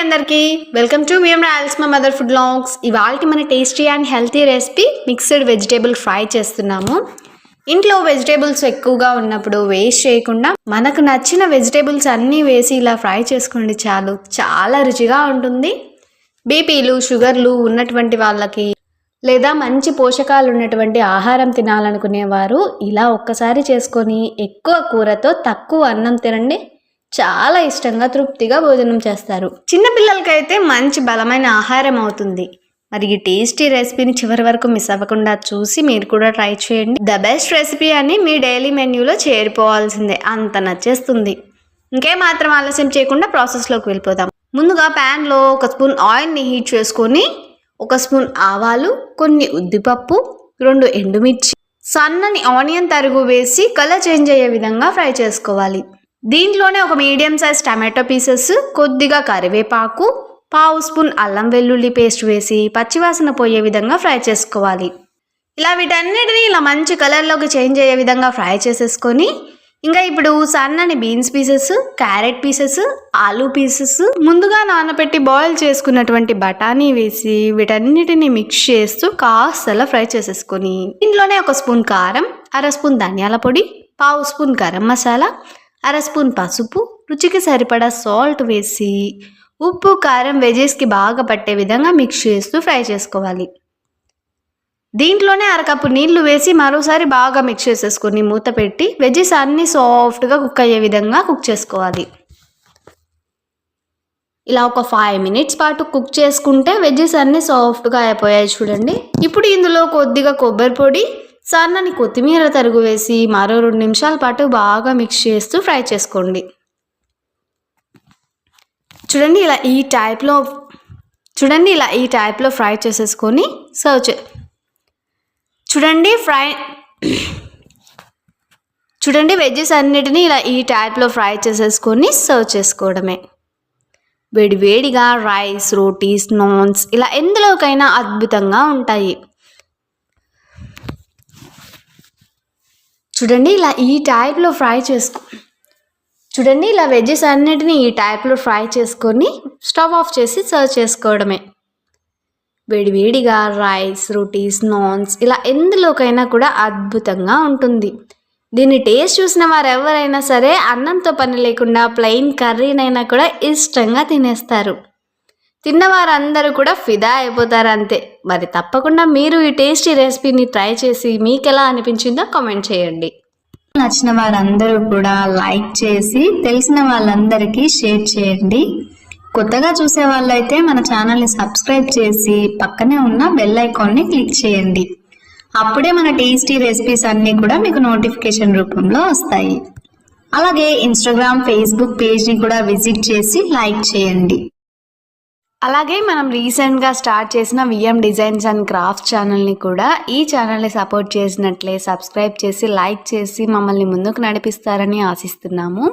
అందరికీ welcome to మా mother food vlogs. ఇవాల్టి మన tasty and healthy recipe mixed vegetable fry చేస్తున్నాము. ఇంట్లో వెజిటేబుల్స్ ఎక్కువగా ఉన్నప్పుడు వేస్ట్ చేయకుండా మనకు నచ్చిన వెజిటేబుల్స్ అన్నీ వేసి ఇలా ఫ్రై చేసుకోండి, చాలు, చాలా రుచిగా ఉంటుంది. బీపీలు షుగర్లు ఉన్నటువంటి వాళ్ళకి లేదా మంచి పోషకాలు ఉన్నటువంటి ఆహారం తినాలనుకునేవారు ఇలా ఒక్కసారి చేసుకొని ఎక్కువ కూరతో తక్కువ అన్నం తినండి, చాలా ఇష్టంగా తృప్తిగా భోజనం చేస్తారు. చిన్నపిల్లలకైతే మంచి బలమైన ఆహారం అవుతుంది. మరి ఈ టేస్టీ రెసిపీని చివరి వరకు మిస్ అవ్వకుండా చూసి మీరు కూడా ట్రై చేయండి. ద బెస్ట్ రెసిపీ అని మీ డైలీ మెన్యూలో చేరిపోవాల్సిందే, అంత నచ్చేస్తుంది. ఇంకేమాత్రం ఆలస్యం చేయకుండా ప్రాసెస్లోకి వెళ్ళిపోదాం. ముందుగా ప్యాన్లో 1 స్పూన్ ఆయిల్ని హీట్ చేసుకొని 1 స్పూన్ ఆవాలు, కొన్ని ఉద్దిపప్పు, 2 ఎండుమిర్చి, సన్నని ఆనియన్ తరుగు వేసి కలర్ చేంజ్ అయ్యే విధంగా ఫ్రై చేసుకోవాలి. దీంట్లోనే 1 మీడియం సైజ్ టమాటో పీసెస్, కొద్దిగా కరివేపాకు, 1/2 స్పూన్ అల్లం వెల్లుల్లి పేస్ట్ వేసి పచ్చివాసన పోయే విధంగా ఫ్రై చేసుకోవాలి. ఇలా వీటన్నిటిని ఇలా మంచి కలర్లోకి చేంజ్ అయ్యే విధంగా ఫ్రై చేసేసుకొని ఇంకా ఇప్పుడు సన్నని beans pieces, carrot pieces, aloo pieces, ముందుగా నానబెట్టి బాయిల్ చేసుకున్నటువంటి బఠానీ వేసి వీటన్నిటిని మిక్స్ చేస్తూ కాస్త ఫ్రై చేసేసుకొని దీంట్లోనే 1 స్పూన్ కారం, 1/2 స్పూన్ ధనియాల పొడి, 1/2 స్పూన్ గరం మసాలా, 1/2 స్పూన్ పసుపు, రుచికి సరిపడా సాల్ట్ వేసి ఉప్పు కారం వెజెస్కి బాగా పట్టే విధంగా మిక్స్ చేస్తూ ఫ్రై చేసుకోవాలి. దీంట్లోనే 1/2 కప్పు నీళ్లు వేసి మరోసారి బాగా మిక్స్ చేసేసుకొని మూత పెట్టి వెజెస్ అన్నీ సాఫ్ట్గా కుక్ అయ్యే విధంగా కుక్ చేసుకోవాలి. ఇలా ఒక 5 మినిట్స్ పాటు కుక్ చేసుకుంటే వెజెస్ అన్నీ సాఫ్ట్గా అయిపోయాయి చూడండి. ఇప్పుడు ఇందులో కొద్దిగా కొబ్బరి పొడి, సన్నని కొత్తిమీర తరుగు వేసి మరో 2 నిమిషాల పాటు బాగా మిక్స్ చేస్తూ ఫ్రై చేసుకోండి. చూడండి ఇలా ఈ టైప్లో ఫ్రై చేసేసుకొని చూడండి వెజ్జెస్ అన్నిటినీ ఇలా ఈ టైప్లో ఫ్రై చేసేసుకొని సర్వ్ చేసుకోవడమే. వేడివేడిగా రైస్, రోటీస్, నాన్స్ ఇలా ఎందులోకైనా అద్భుతంగా ఉంటాయి. చూడండి ఇలా ఈ టైప్లో ఇలా వెజ్జెస్ అన్నిటిని ఈ టైప్లో ఫ్రై చేసుకొని స్టవ్ ఆఫ్ చేసి సర్వ్ చేసుకోవడమే. వేడివేడిగా రైస్, రోటీస్, నాన్స్ ఇలా ఎందులోకైనా కూడా అద్భుతంగా ఉంటుంది. దీన్ని టేస్ట్ చూసిన వారు ఎవరైనా సరే అన్నంతో పని లేకుండా ప్లెయిన్ కర్రీనైనా కూడా ఇష్టంగా తినేస్తారు. తిన్నవారందరూ కూడా ఫిదా అయిపోతారు అంతే. మరి తప్పకుండా మీరు ఈ టేస్టీ రెసిపీని ట్రై చేసి మీకు ఎలా అనిపించిందో కామెంట్ చేయండి. నచ్చిన వారందరూ కూడా లైక్ చేసి తెలిసిన వాళ్ళందరికీ షేర్ చేయండి. కొత్తగా చూసే వాళ్ళైతే మన ఛానల్ని సబ్స్క్రైబ్ చేసి పక్కనే ఉన్న బెల్ ఐకాన్ని క్లిక్ చేయండి. అప్పుడే మన టేస్టీ రెసిపీస్ అన్నీ కూడా మీకు నోటిఫికేషన్ రూపంలో వస్తాయి. అలాగే ఇన్స్టాగ్రామ్, ఫేస్బుక్ పేజ్ని కూడా విజిట్ చేసి లైక్ చేయండి. అలాగే మనం రీసెంట్గా స్టార్ట్ చేసిన విఎం డిజైన్స్ అండ్ క్రాఫ్ట్స్ ఛానల్ని కూడా ఈ ఛానల్ని సపోర్ట్ చేసినట్లే సబ్స్క్రైబ్ చేసి లైక్ చేసి మమ్మల్ని ముందుకు నడిపిస్తారని ఆశిస్తున్నాము.